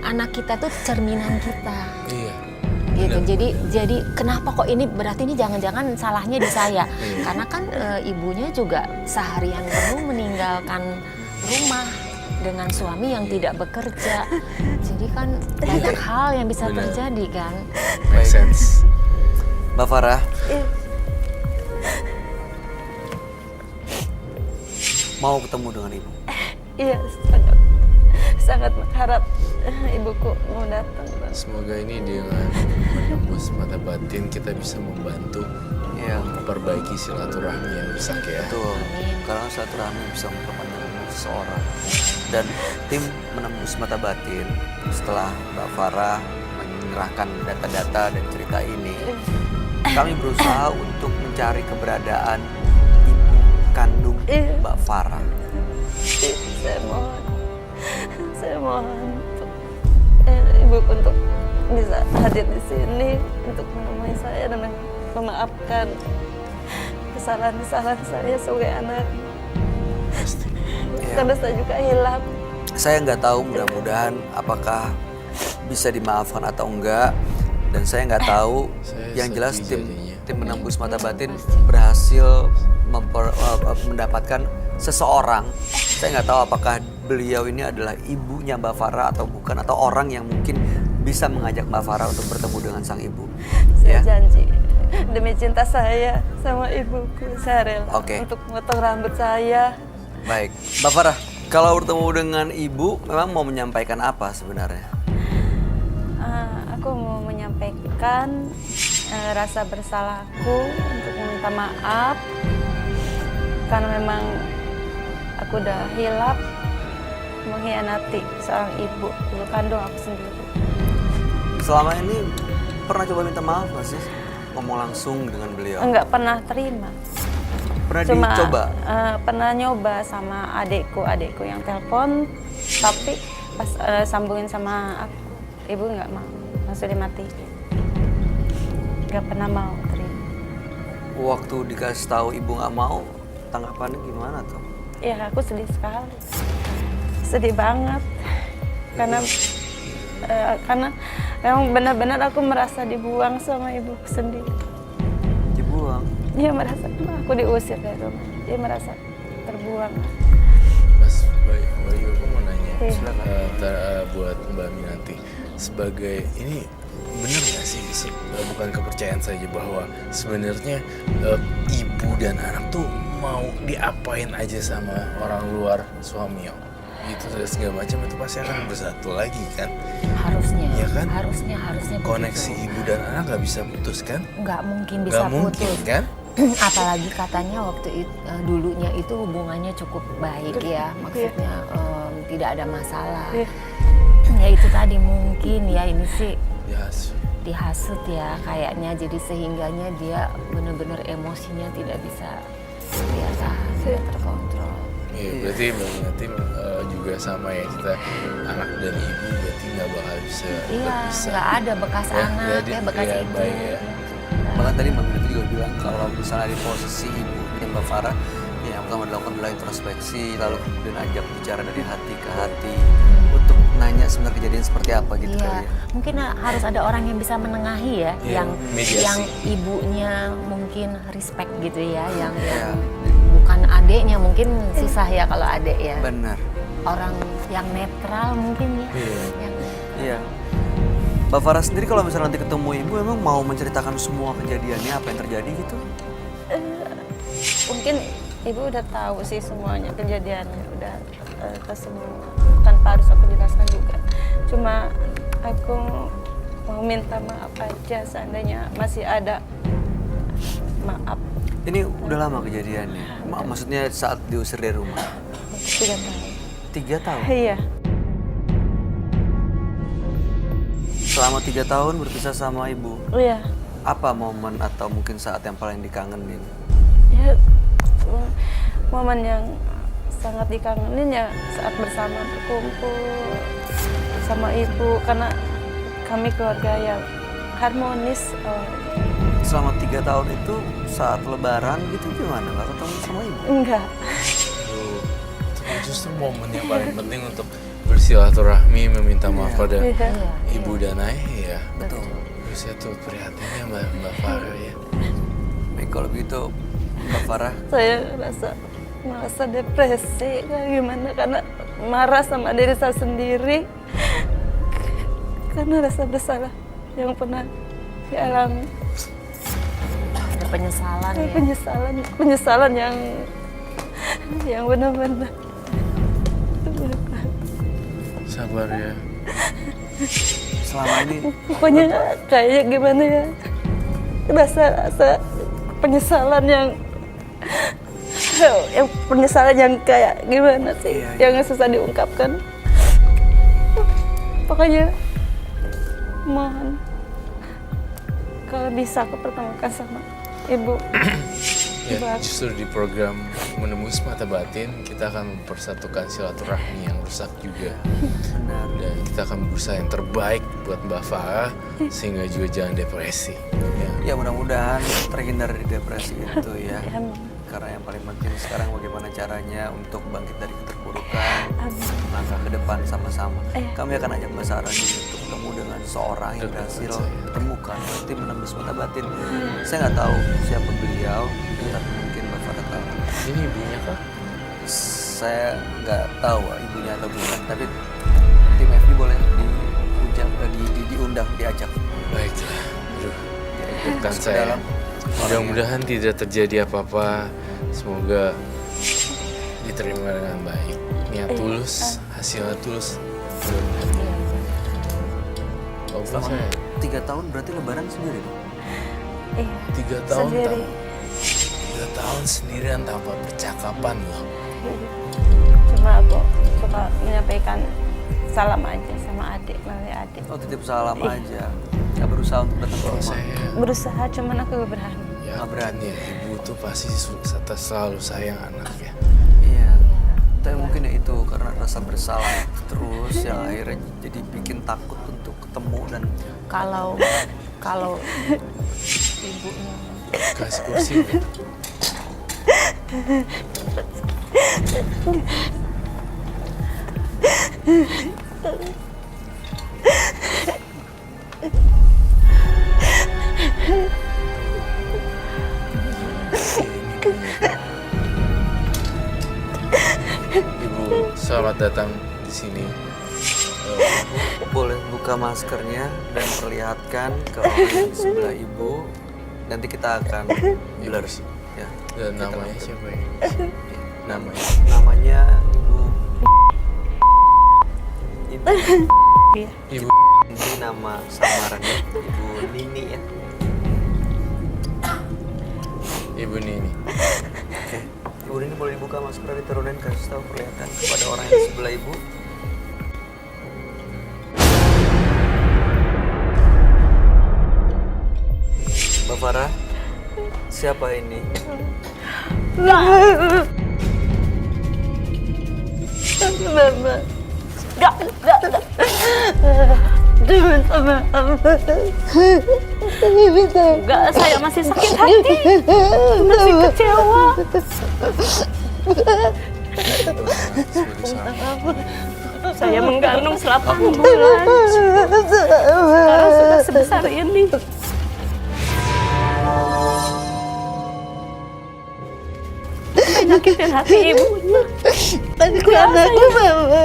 anak kita tuh cerminan kita. Iya. Gitu. Benar. Jadi kenapa kok ini berarti ini jangan-jangan salahnya di saya? Karena kan ibunya juga seharian penuh meninggalkan rumah dengan suami yang tidak bekerja. Jadi kan banyak hal yang bisa Benar. terjadi kan. Make sense. Mbak Farah, mau ketemu dengan ibu? Iya, sangat berharap ibuku mau datang. Semoga ini dengan menembus mata batin kita bisa membantu Iya, memperbaiki silaturahmi yang rusak ya. betul. Karena silaturahmi bisa memperpanjang umur seseorang. Dan tim menembus mata batin setelah Mbak Farah menyerahkan data-data dan cerita ini, kami berusaha untuk mencari keberadaan ibu kandung Mbak Farah. Saya mohon untuk ibuku untuk bisa hadir di sini untuk menemui saya dan memaafkan kesalahan-kesalahan saya sebagai anak. Pasti. Karena saya juga hilang. Saya nggak tahu, mudah-mudahan apakah bisa dimaafkan atau enggak. Dan saya nggak tahu, Saya yang jelas sedih tim jadinya. menembus mata batin berhasil mendapatkan seseorang. Saya nggak tahu apakah beliau ini adalah ibunya Mbak Farah atau bukan, atau orang yang mungkin bisa mengajak Mbak Farah untuk bertemu dengan sang ibu. Saya janji demi cinta saya sama ibuku, saya rela Oke. untuk memotong rambut saya. Baik, Mbak Farah, kalau bertemu dengan ibu, memang mau menyampaikan apa sebenarnya? Aku mau menyampaikan rasa bersalahku untuk meminta maaf karena memang aku udah hilaf mengkhianati seorang ibu kandung aku sendiri. Selama ini pernah coba minta maaf nggak sih? Ngomong langsung dengan beliau? Enggak pernah terima. Pernah Cuma dicoba? pernah nyoba sama adikku yang telepon, tapi pas sambungin sama aku, ibu nggak mau, langsung dimatiin. Nggak pernah mau terima. Waktu dikasih tahu ibu nggak mau, tanggapannya gimana tuh? Ya aku sedih sekali, sedih banget, karena memang benar-benar aku merasa dibuang sama ibuku sendiri. Dibuang? Dia merasa aku diusir dari rumah, dia merasa terbuang. Mas Bayu, aku mau nanya buat Mbak Minanti, sebagai ini benar nggak sih, bukan kepercayaan saja bahwa sebenarnya ibu dan anak tuh mau diapain aja sama orang luar suami itu dan segala macam itu pasti akan bersatu lagi kan? Harusnya. Iya kan? Harusnya Koneksi begitu. ibu dan anak nggak bisa putus kan? Nggak mungkin bisa Nggak mungkin putus. kan? Apalagi katanya waktu dulunya itu hubungannya cukup baik ya, maksudnya tidak ada masalah. Ya itu tadi mungkin ya ini sih Ya, dihasut ya kayaknya, jadi sehingganya dia benar-benar emosinya tidak bisa dia tahan, tidak terkontrol. iya, berarti Mbak Minanti juga sama ya, kita anak dan ibu berarti nggak bakal bisa Iya, berpisah. nggak ada bekas anak ya, bekas ya, ibu. baik ya. Bahkan tadi Mbak Minanti juga bilang kalau misalnya di posisi ibu dan Mbak Farah, yang pertama dilakukan adalah introspeksi, lalu kemudian ajak bicara dari hati ke hati untuk nanya sebenarnya kejadian seperti apa gitu Iya, kali ya. mungkin harus ada orang yang bisa menengahi ya, Iya, mediasi. yang ibunya mungkin respect gitu ya, yang Iya. bukan adeknya, mungkin susah ya kalau adek ya. Benar. Orang yang netral mungkin ya. Iya. Yang, Iya. Mbak Farah sendiri kalau misalnya nanti ketemu ibu, emang mau menceritakan semua kejadiannya apa yang terjadi gitu? Mungkin ibu udah tahu sih semuanya kejadiannya, udah ke semua tanpa harus aku jelaskan juga. Cuma aku mau minta maaf aja seandainya masih ada maaf. Ini udah lama kejadiannya? Maksudnya saat diusir dari rumah? 3 tahun. 3 tahun? Iya. Selama 3 tahun berpisah sama ibu, Iya. apa momen atau mungkin saat yang paling dikangenin? Ya, momen yang sangat dikangenin ya saat bersama berkumpul sama ibu, karena kami keluarga yang harmonis. Selama 3 tahun itu saat lebaran gitu gimana? Gak ketemu sama ibu? Enggak. Tuh, justru momen yang paling penting untuk bersilaturahmi meminta maaf pada Iya. ibu dan ayah ya. Betul. Terus saya tuh prihatin ya Mbak Farah ya. Baik, kalau begitu Mbak Farah, Saya merasa depresi kayak gimana karena marah sama diri saya sendiri karena rasa bersalah yang pernah dialami. Ada penyesalan ya. penyesalan yang benar-benar Sabar ya. selama ini pokoknya kayak gimana ya, rasa penyesalan yang penyesalan yang kayak gimana sih, Iya. yang susah diungkapkan. Pokoknya mohon kalau bisa aku pertemukan sama ibu. Ya, Ibu aku. justru di program Menembus Mata Batin kita akan mempersatukan silaturahmi yang rusak juga. benar. Dan kita akan berusaha yang terbaik buat Mbak Farah sehingga juga jangan depresi. Ya. Ya mudah-mudahan terhindar dari depresi itu ya. Amin. Karena yang paling penting sekarang bagaimana caranya untuk bangkit dari keterpurukan, Amin. langkah ke depan sama-sama. Iya. Kami akan ajak Mbak Sarah nih untuk ketemu dengan seorang yang berhasil temukan berarti menembus mata batin. Saya nggak tahu siapa beliau, tapi mungkin Mbak Farah tahu. Ini ibunya kah? Saya nggak tahu ibunya atau bukan, tapi tim FB boleh diundang, diajak. Baiklah. Aduh, ikutkan Masuk ke saya. dalam. Mudah-mudahan tidak terjadi apa-apa. Semoga diterima dengan baik. Niat tulus, hasilnya tulus. Mudah-mudahan ya. Bagus Selama saya. 3 tahun berarti lebaran sendiri dong? Iya. 3 tahun Sendiri. 3 tahun sendirian tanpa percakapan loh. Cuma aku suka menyampaikan salam aja sama adik, melalui adik. Oh, titip salam aja. Nggak berusaha untuk datang ke Kalau rumah. saya Berusaha, cuman aku gak berani. ya Nggak berani. ya, ibu tuh pasti selalu sayang anaknya. Iya. Tapi mungkin ya itu karena rasa bersalah terus yang akhirnya jadi bikin takut untuk ketemu dan Kalau ibunya Kasih kursi. Ya. Ibu, selamat datang di sini. boleh buka maskernya dan perlihatkan ke orang di sebelah ibu. Nanti kita akan blur ya. Dan namanya siapa ya? Namanya. Namanya Ibu Iya. Ibu. ini nama samarannya Ibu Nini ya. Ibu Nini. Oke. Ibu Nini boleh dibuka masker, diturunin, kasih tahu, perlihatkan kepada orang yang di sebelah ibu. Mbak Farah, siapa ini? Mama. Enggak. Minta maaf. Enggak, saya masih sakit hati. Masih kecewa. Saya mengandung 8 bulan. Sekarang sudah sebesar ini. Sampai nyakitin hati ibunya. Anakku, mama.